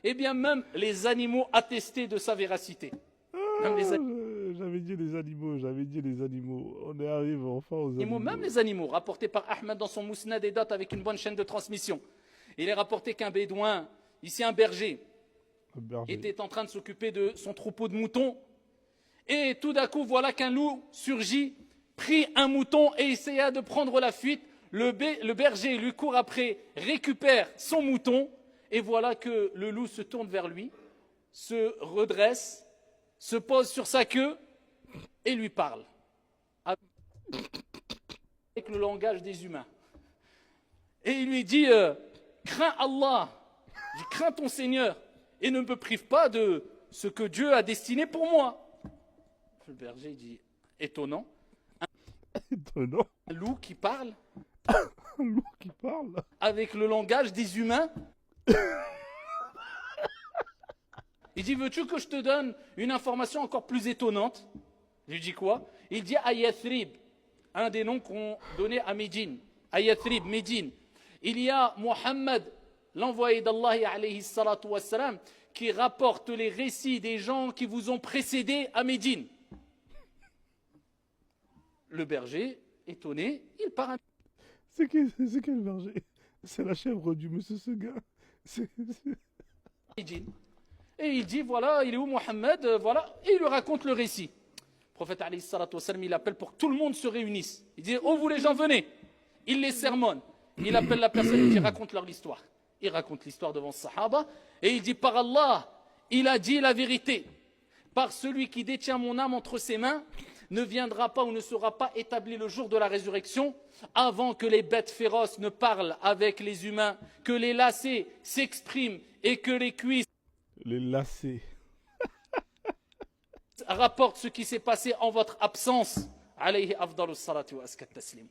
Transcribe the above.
Eh bien, même les animaux attestaient de sa véracité. Même les J'avais dit les animaux, j'avais dit les animaux. On est arrivé enfin aux animaux, même animaux. les animaux, rapportés par Ahmed dans son Mousnad et date avec une bonne chaîne de transmission. Il est rapporté qu'un bédouin, ici un berger, Un berger. était en train de s'occuper de son troupeau de moutons. Et tout d'un coup, voilà qu'un loup surgit, prit un mouton et essaya de prendre la fuite. Le berger lui court après, récupère son mouton. Et voilà que le loup se tourne vers lui, se redresse, se pose sur sa queue et lui parle. Avec le langage des humains. Et il lui dit, crains Allah, crains ton Seigneur et ne me prive pas de ce que Dieu a destiné pour moi. Le berger dit, étonnant, Étonnant. un loup qui parle Un loup qui parle. avec le langage des humains. Il dit, veux-tu que je te donne une information encore plus étonnante? Je lui dis quoi? Il dit à Yathrib, un des noms qu'on donnait à Médine. À Yathrib, Médine. Il y a Mohammed, l'envoyé d'Allah alayhi salatu wassalam, qui rapporte les récits des gens qui vous ont précédés à Médine. Le berger, étonné, il part à C'est quel berger? C'est la chèvre du monsieur Seguin. Médine. Et il dit, voilà, il est où Mohammed? Voilà, et il lui raconte le récit. Le prophète alayhi salatu wassalam, il appelle pour que tout le monde se réunisse. Il dit, oh vous les gens, venez. Il les sermonne. Il appelle la personne et il dit, raconte-leur l'histoire. Il raconte l'histoire devant ce sahaba et il dit, par Allah, il a dit la vérité. Par celui qui détient mon âme entre ses mains, ne viendra pas ou ne sera pas établi le jour de la résurrection avant que les bêtes féroces ne parlent avec les humains, que les lacets s'expriment et que les cuisses Les lacets. rapportent ce qui s'est passé en votre absence. Alayhi afdalus salatu wa askat taslim.